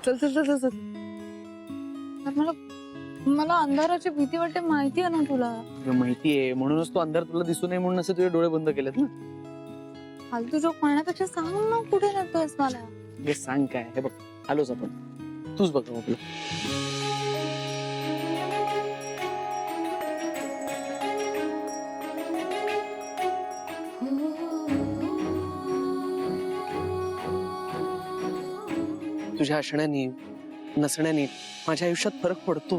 चल चल चल चल. मला मला अंधाराची भीती वाटते, माहिती आहे ना तुला. माहिती आहे म्हणूनच तो अंधार तुला दिसू नये म्हणून असे तुझे डोळे बंद केलेत ना. फालतू जोक म्हणण्यापेक्षा सांग ना कुठे नेतोयस मला. हे सांग काय. हे बघ आलोच आपण, तूच बघ आपलं. तुझ्या असण्याने नसण्याने माझ्या आयुष्यात फरक पडतो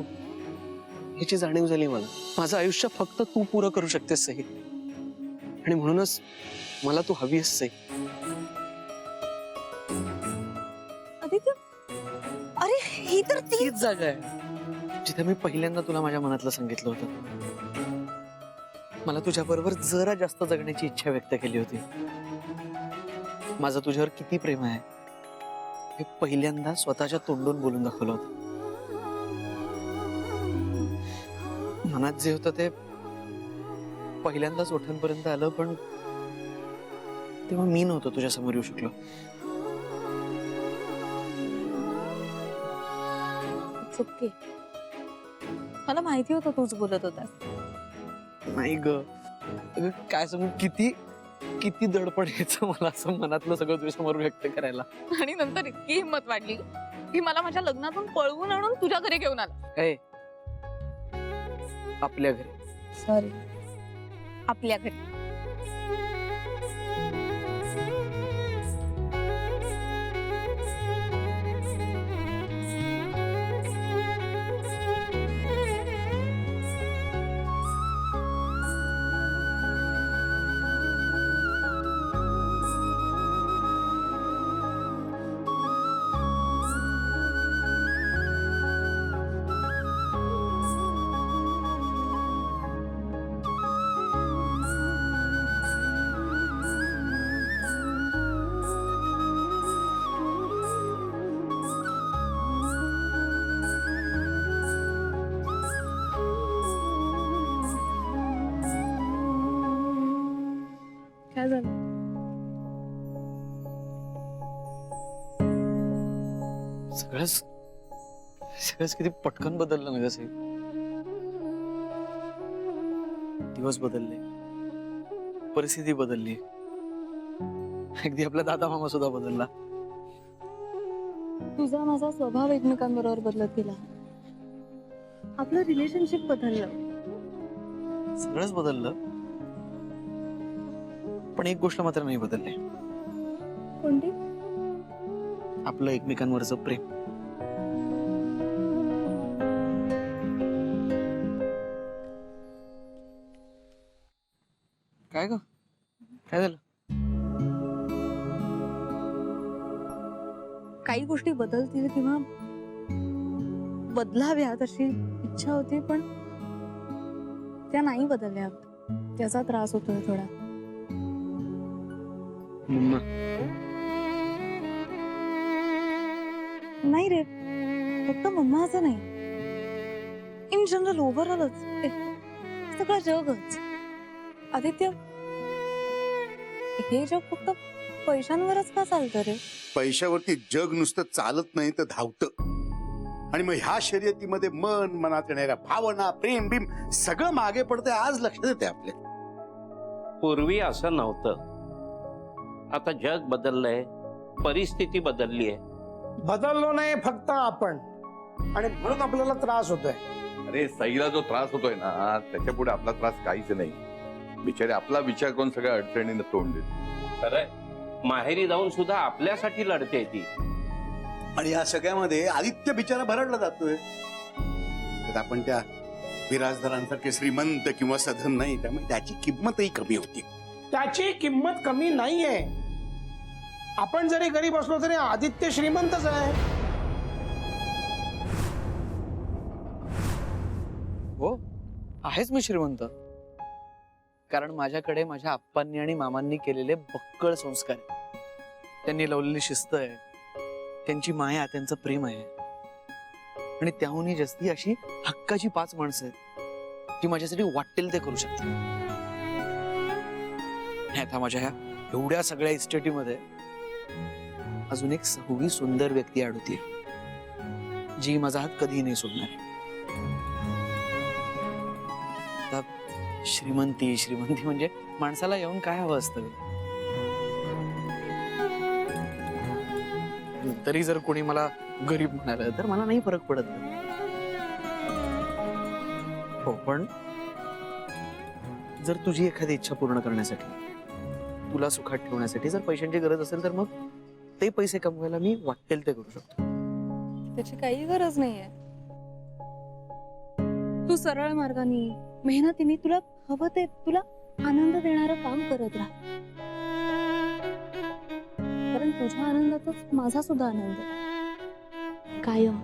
याची जाणीव झाली मला. माझं आयुष्य फक्त तू पुरं करू शकतेस सही, आणि म्हणूनच मला तू हवी आहेस सही. आदित्य, अरे ही तर तीच जागा आहे जिथे मी पहिल्यांदा तुला माझ्या मनातलं सांगितलं होतं. मला तुझ्या बरोबर जरा जास्त जगण्याची इच्छा व्यक्त केली होती. माझं तुझ्यावर किती प्रेम आहे हे पहिल्यांदा स्वतःच्या तोंडून बोलून दाखवलं होतं. मनात जे होतं ते पहिल्यांदाच ओठांपर्यंत आलं, पण तेव्हा मी नव्हतो तुझ्या समोर येऊ शकलो. चुकी. मला माहिती होतं तूच बोलत होतास. नाही ग, अगं काय सांगू, किती किती दडपण यायचं मला असं मनातलं सगळं तुझ्या समोर व्यक्त करायला. आणि नंतर इतकी हिंमत वाढली की मला माझ्या लग्नातून पळवून आणून तुझ्या घरी घेऊन आला. काय आपल्या घरी. सॉरी, आपल्या घरी. काय झालं? सगळंच सगळंच किती पटकन बदललं ना कसे. दिवस बदलले, परिस्थिती बदलली, अगदी आपला दादा मामा सुद्धा बदलला. तुझा माझा स्वभाव एकमेकांबरोबर बदलत गेला. आपलं रिलेशनशिप बदललं. सगळंच बदललं, पण एक गोष्ट मात्र नाही बदलली. कोणती? आपलं एकमेकांवरचं प्रेम. काय ग, काय झालं? काही गोष्टी बदलतील किंवा बदलाव्यात अशी इच्छा होती, पण त्या नाही बदलल्या. त्याचा त्रास होतोय थोडा. मम्मा, नाही रे, फक्त मम्मा असं नाही, इन जनरल ओव्हरऑलच सगळं जगच. आदित्य, हे जग फक्त पैशांवरच का चालतं रे? पैशावरती जग नुसतं चालत नाही तर धावतं. आणि मग ह्या शर्यतीमध्ये मन, मनात येणाऱ्या भावना, प्रेम बिम सगळं मागे पडतंय. आज लक्षात येते आपल्या. पूर्वी असं नव्हतं. आता जग बदललंय, परिस्थिती बदलली आहे. बदललो नाही फक्त आपण, आणि म्हणून आपल्याला त्रास होतोय. अरे सईला जो त्रास होतोय ना त्याच्या पुढे आपला त्रास काहीच नाही. बिचारे आपला विचार करून सगळ्या अडचणींना तोंड देत. खरंय, माहेरी जाऊन सुद्धा आपल्यासाठी लढते ती. आणि या सगळ्यामध्ये आदित्य बिचारा भरडला जातोय. तर आपण त्या बिराजदारांसारखे श्रीमंत किंवा सधन नाही, त्यामुळे त्याची किंमतही कमी होती. त्याची किंमत कमी नाहीये. आपण जरी गरीब असलो तरी आदित्य श्रीमंतच आहे. हो आहेच मी श्रीमंत, कारण माझ्याकडे माझ्या आप्पांनी आणि मामांनी केलेले बक्कळ संस्कार आहेत. त्यांनी लावलेली शिस्त आहे, त्यांची माया, त्यांचं प्रेम आहे. आणि त्याहूनही जास्ती अशी हक्काची 5 माणसं आहेत जी माझ्यासाठी वाटेल ते करू शकतात. आता माझ्या ह्या एवढ्या सगळ्या इस्टेटीमध्ये अजून एक 6वी सुंदर व्यक्ती ऍड होती. जी माझा हात कधीही नाही सोडणार आहे. आता श्रीमंती श्रीमंती म्हणजे माणसाला येऊन काय हवं असतं. तरी जर कोणी मला गरीब म्हणाल तर मला नाही फरक पडत. हो, पण जर तुझी एखादी इच्छा पूर्ण करण्यासाठी, तुला सुखात ठेवण्यासाठी जर पैशांची गरज असेल तर मग ते पैसे कमवायला मी वाटेल ते करू शकतो. त्याची काही गरज नाहीये. तू सरळ मार्गाने मेहनतीने तुला हवं ते तुला आनंद देणारं काम करत राहा. कारण तुझ्या आनंदातच माझा सुद्धा आनंद आहे. कायम.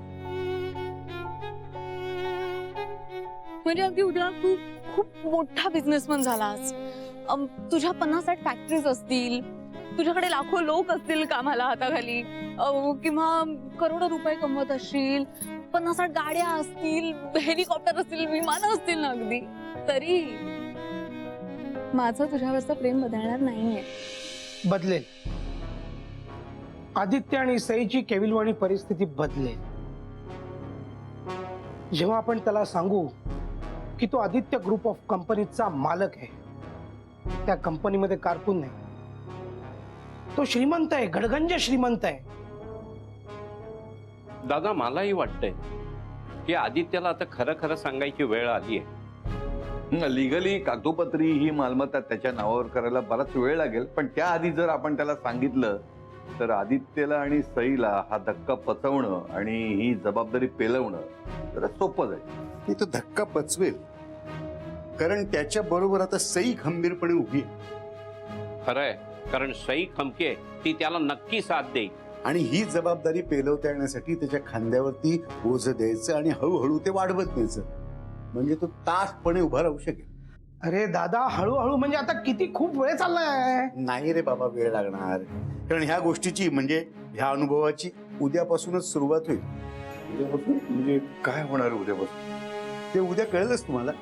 म्हणजे अगदी उद्या तू खूप मोठा बिझनेसमन झालास, तुझ्या 50-60 फॅक्टरीज असतील, तुझ्याकडे लाखो लोक असतील कामाला हाताखाली, किंवा करोडो रुपये कमवत असशील, 50-60 गाड्या असतील, हेलिकॉप्टर असतील, विमानं असतील ना अगदी, तरी माझं तुझ्यावरचं प्रेम बदलणार नाहीये. बदलेल. आदित्य आणि सईची केविलवाणी परिस्थिती बदलेल. जेव्हा आपण त्याला सांगू की तो आदित्य ग्रुप ऑफ कंपनीचा मालक आहे, त्या कंपनीमध्ये कारकून नाही, तो श्रीमंत आहे, गडगंज श्रीमंत आहे. दादा मलाही वाटतंय की आदित्यला आता खरं खरं सांगायची वेळ आली आहे. लिगली कागदोपत्री ही मालमत्ता त्याच्या नावावर करायला बराच वेळ लागेल, पण त्याआधी जर आपण त्याला सांगितलं तर आदित्यला आणि सईला हा धक्का पचवणं आणि ही जबाबदारी पेलवणं जरा सोपं जाईल. मी तो धक्का पचवेल, कारण त्याच्या बरोबर आता सई खंबीरपणे उभी आहे. खरंय, कारण सई खमके ती त्याला नक्की साथ देईल. आणि ही जबाबदारी पेलवता येण्यासाठी त्याच्या खांद्यावरती ओझ द्यायचं आणि हळूहळू ते वाढवत न्यायचं, म्हणजे तो तासपणे उभा राहू शकेल. अरे दादा, हळूहळू म्हणजे आता किती खूप वेळ चाललाय. नाही रे बाबा, वेळ लागणार. कारण ह्या गोष्टीची म्हणजे ह्या अनुभवाची उद्यापासूनच सुरुवात होईल. उद्यापासून म्हणजे काय होणार उद्यापासून? ते उद्या कळेलच तुम्हाला.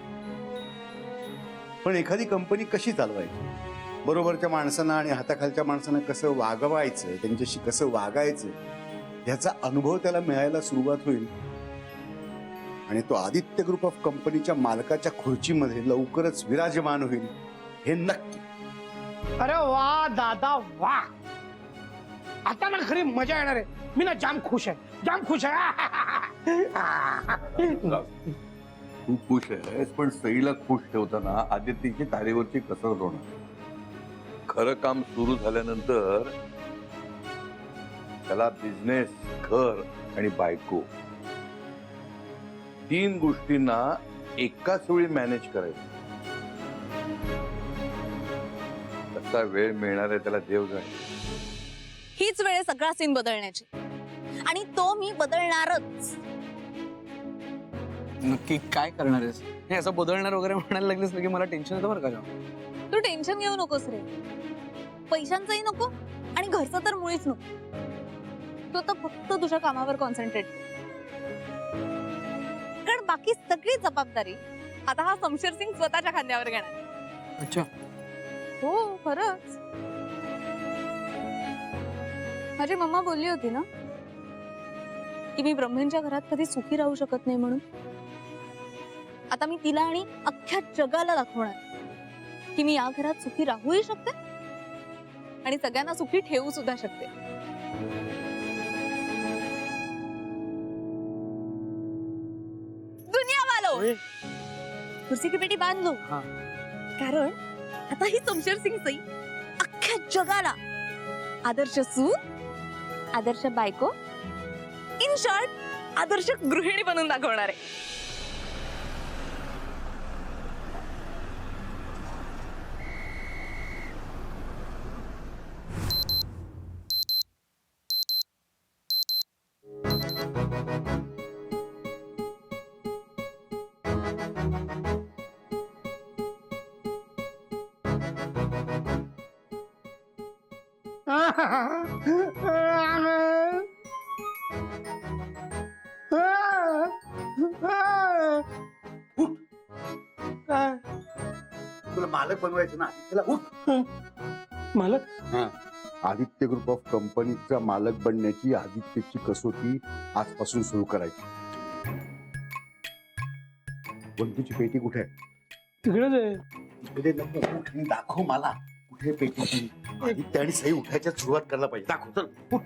पण एखादी कंपनी कशी चालवायची, बरोबरच्या माणसांना आणि हाताखालच्या माणसांना कसं वागवायचं, त्यांच्याशी कसं वागायचं, ह्याचा अनुभव त्याला मिळायला सुरुवात होईल. आणि तो आदित्य ग्रुप ऑफ कंपनीच्या मालकाच्या खुर्चीमध्ये लवकरच विराजमान होईल, हे नक्की. अरे वा दादा वा, आता ना खरी मजा येणार आहे. मी ना जाम खुश आहे, जाम खुश आहे. तू खुश आहेस, पण सईला खुश ठेवताना आदित्यची तारेवरची कसरत होणार. खरं काम सुरू झाल्यानंतर त्याला बिझनेस, घर आणि बायको 3 गोष्टींना एकाच वेळी मॅनेज करायचं. कसा वेळ मिळणार आहे त्याला देव जाणे. हीच वेळ आहे सगळा सीन बदलण्याची, आणि तो मी बदलणारच. नक्की काय करणार आहेस? हे असं बदलणार वगैरे म्हणायला लागलीस ना की मला टेन्शन येतं बरं का. तू टेन्शन घेऊ नकोस रे. पैशांचंही नको आणि घरचं तर मुळीच नको. तू आता फक्त तुझ्या कामावर कॉन्सन्ट्रेट, कारण बाकी सगळी जबाबदारी आता हा शमशेर सिंग स्वतःच्या खांद्यावर घेणार. अच्छा, हो खरंच. माझी मम्मा बोलली होती ना की मी ब्रह्मेंच्या घरात कधी सुखी राहू शकत नाही म्हणून. आता मी तिला आणि अख्ख्या जगाला दाखवणार की मी या घरात सुखी राहूही शकते आणि सगळ्यांना सुखी ठेवू सुद्धा शकते. दुनिया वालो, कुर्सी की पेटी बांध लो. हाँ. कारण आता ही शमशेर सिंग सई अख्ख्या जगाला आदर्श सून, आदर्श बायको, इन शॉर्ट आदर्श गृहिणी बनवून दाखवणार आहे. तुला मालक बनवायचं ना, त्याला उठ. मालक, हा. आदित्य ग्रुप ऑफ कंपनीचा मालक बनण्याची आदित्यची कसोटी आजपासून सुरू करायची. पण तुझी पेटी कुठे आहे? तिकडेच आहे. कुठे नको, दाखव मला कुठे पेटी. आदित्य आणि सई उठायच्या सुरुवात करायला पाहिजे. दाखव चल उठ.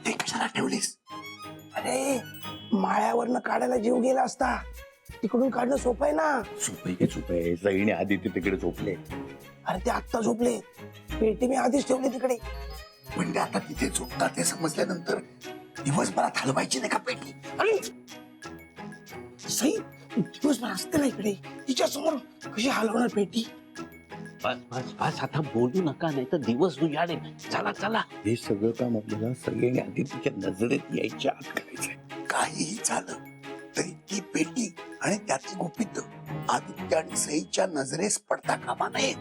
ते कशाला ठेवलीस? अरे माळ्यावरनं काढायला जीव गेला असता, तिकडून काढणं सोपं आहे ना. सुपे सईने आदित्य तिकडे झोपले. अरे ते आत्ता झोपले, पेटी मी आधीच ठेवली तिकडे. पण ते आता तिथे झोपतात ते समजल्यानंतर दिवसभरात हलवायची नाही का पेटी? अरे सई दिवसभर असते ना इकडे, तिच्या समोर कशी हलवणार पेटी? बस बस बस आता बोलू नका, नाही तर दिवस उजाडेल. चला चला. हे सगळं काम आपल्याला सई आणि आदित्यच्या नजरेत यायच्या आत करायचंय. काहीही झालं तरी ती पेटी आणि त्यातली गुपित आदित्य आणि सईच्या नजरेस पडता कामा नये.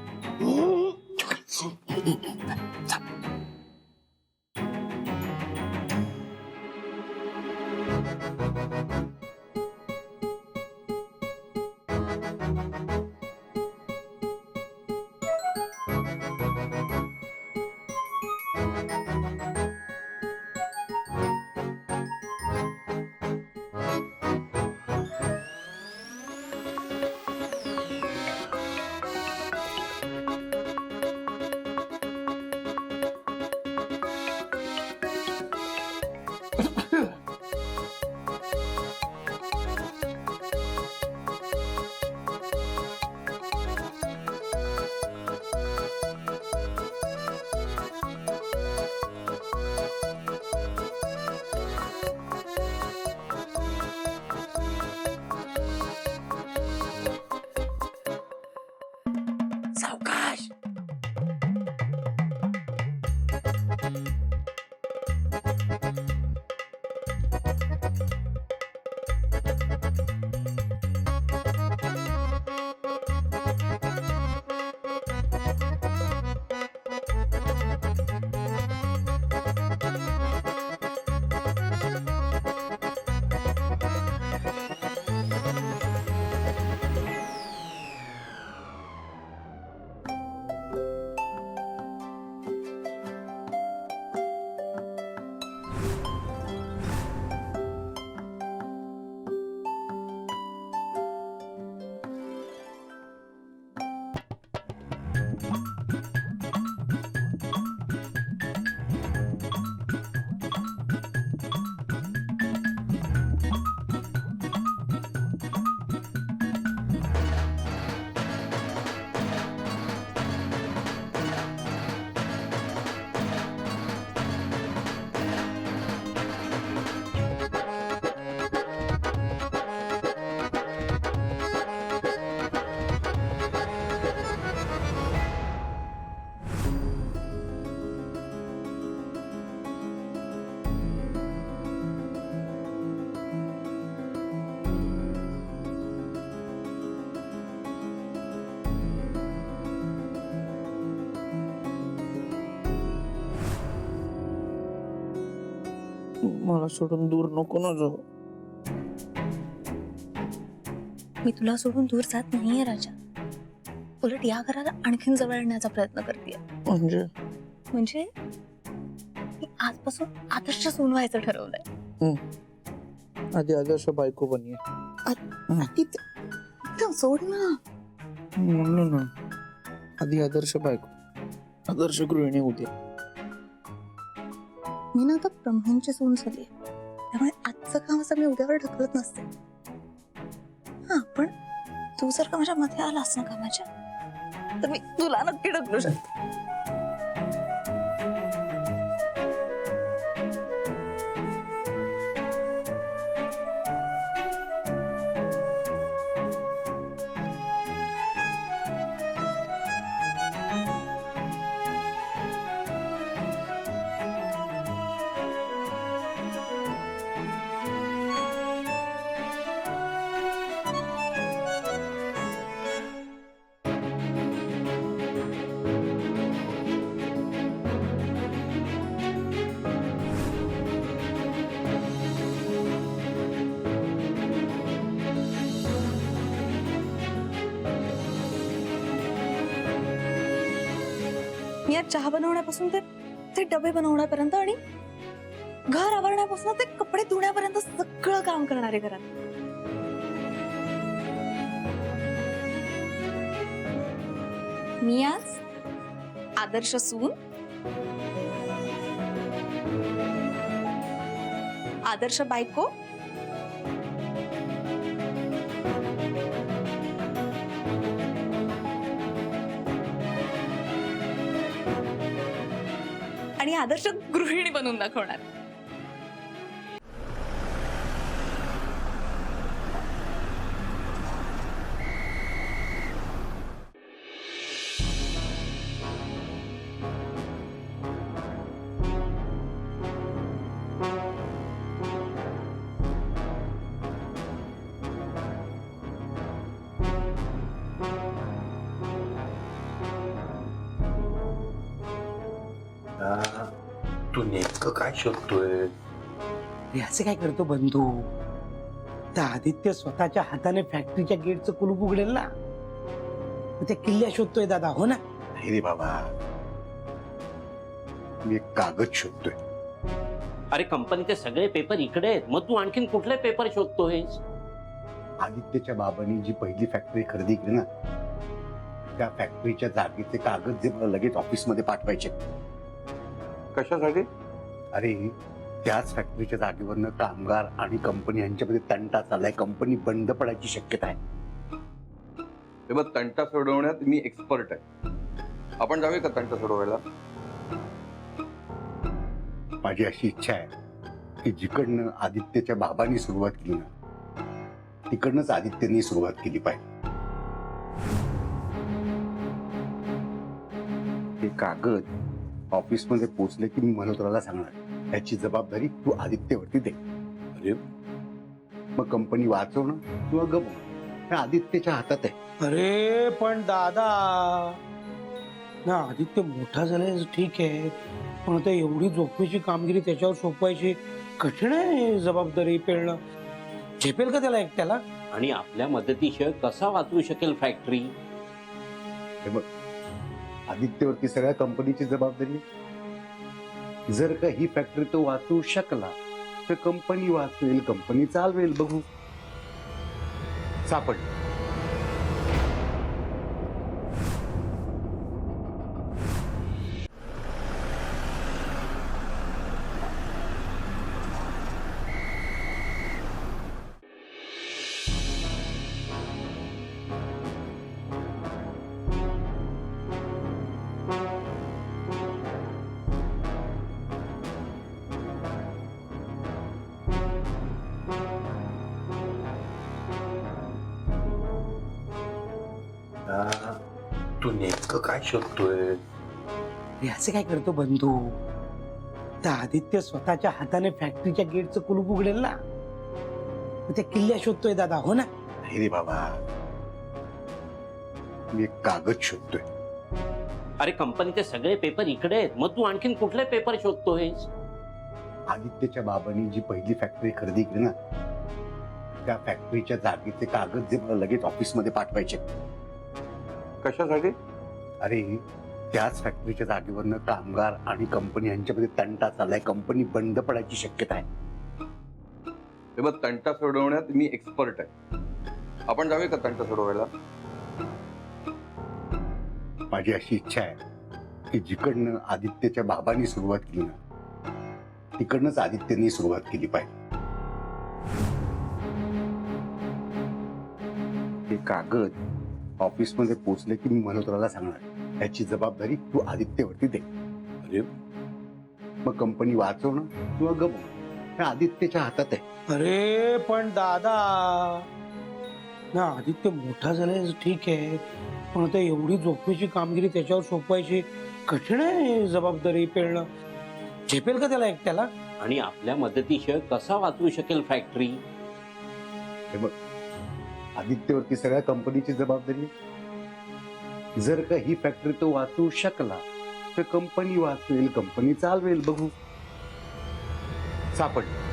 सावकाश. मला सोडून दूर नको ना जाऊ. मी तुला सोडून दूर जात नाहीये राजा, उलट या घराला आणखीन जवळ आणण्याचा प्रयत्न करते. म्हणजे मी आजपासून आदर्श सून व्हायचं ठरवलंय. आधी आदर्श बायको बनिये. सोड ना. म्हणलो ना, आधी आदर्श बायको, आदर्श गृहिणी होती. मी ना आता ब्रह्मांची सून झाली, त्यामुळे आजचं काम असं मी उद्यावर ढकलत नसते. हा, पण तू जर का माझ्या मध्ये आलास ना कामाच्या, तर मी तुला नक्की ढकलू शकते. या चहा बनवण्यापासून ते डबे बनवण्यापर्यंत आणि घर आवरण्यापासून ते कपडे धुण्यापर्यंत सगळं काम करणारे घरात. मी आज आदर्श सून, आदर्श बायको, आणि आदर्श गृहिणी बनवून दाखवणार. तू नेमकं काय शोधतोय? असं काय करतो बंधू? त्या आदित्य स्वतःच्या हाताने फॅक्टरीच्या गेटचं कुलूप उघडेल ना, मग त्या किल्ल्या शोधतोय दादा, हो ना? नाही रे बाबा, मी एक कागद शोधतोय. अरे कंपनीचे सगळे पेपर इकडे आहेत, मग तू आणखीन कुठले पेपर शोधतोयस? आदित्यच्या बाबांनी जी पहिली फॅक्टरी खरेदी केली ना, त्या फॅक्टरीच्या जागेचे कागद जे मला लगेच ऑफिसमध्ये पाठवायचे. कशासाठी? अरे त्याच फॅक्टरीच्या जागेवरनं कामगार आणि कंपनी यांच्यामध्ये तंटा चाललाय. कंपनी बंद पडायची शक्यता आहे. हे बघ, तंटा सोडवण्यात मी एक्सपर्ट आहे. आपण जाऊया का तंटा सोडवायला? माझी अशी इच्छा आहे की जिकडनं आदित्यच्या बाबांनी सुरुवात केली ना, तिकडनंच आदित्यनी सुरुवात केली पाहिजे. हे कागद ऑफिसमध्ये पोहोचले की मी मनोतराला सांगणार, याची जबाबदारी तू आदित्यवरती दे. अरे मग कंपनी वाचवणं किंवा गमवणं हे आदित्यच्या हातात आहे. अरे पण दादा ना, आदित्य मोठा झालाय ठीक आहे, पण आता एवढी झोपेची कामगिरी त्याच्यावर सोपवायची कठीण आहे. जबाबदारी पेलणं झेपेल का त्याला एकट्याला? आणि आपल्या मदतीशिवाय कसा वाचवू शकेल फॅक्टरी? हे बघ, आदित्यवरती सगळ्या कंपनीची जबाबदारी आहे. जर का ही फॅक्टरी तो वाचवू शकला तर कंपनी वाचवेल, कंपनी चालवेल. बघू. सापडलं. तू नेमकं काय शोधतोय? असं काय करतो बंधू? त्या आदित्य स्वतःच्या हाताने फॅक्टरीच्या गेटचं कुलूप उघडेल ना, मग त्या किल्ल्या शोधतोय दादा, हो ना? नाही रे बाबा, मी एक कागद शोधतोय. अरे कंपनीचे सगळे पेपर इकडे आहेत, मग तू आणखीन कुठले पेपर शोधतोयस? आदित्यच्या बाबांनी जी पहिली फॅक्टरी खरेदी केली ना, त्या फॅक्टरीच्या जागेचे कागद जे मला लगेच ऑफिसमध्ये पाठवायचे. कशासाठी? अरे त्याच फॅक्टरीच्या जागेवरनं कामगार आणि कंपनी यांच्यामध्ये तंटा चाललाय. कंपनी बंद पडायची शक्यता आहे. हे बघ, तंटा सोडवण्यात मी एक्सपर्ट आहे. आपण जाऊया का तंटा सोडवायला? माझी अशी इच्छा आहे की जिकडनं आदित्यच्या बाबांनी सुरुवात केली ना, तिकडनंच आदित्यनी सुरुवात केली पाहिजे. हे कागद ऑफिसमध्ये पोहोचले की मी मनोतराला सांगणार, याची जबाबदारी तू आदित्यवरती दे. अरे मग कंपनी वाचवणं किंवा गमवणं हे आदित्यच्या हातात आहे. अरे पण दादा ना, आदित्य मोठा झालाय ठीक आहे, पण आता एवढी झोपेची कामगिरी त्याच्यावर सोपवायची कठीण आहे. जबाबदारी पेलणं झेपेल का त्याला एकट्याला? आणि आपल्या मदतीशिवाय कसा वाचवू शकेल फॅक्टरी? हे बघ, आदित्यवरती सगळ्या कंपनीची जबाबदारी आहे. जर का ही फॅक्टरी तो वाचवू शकला तर कंपनी वाचवेल, कंपनी चालवेल. बघू. सापडलं.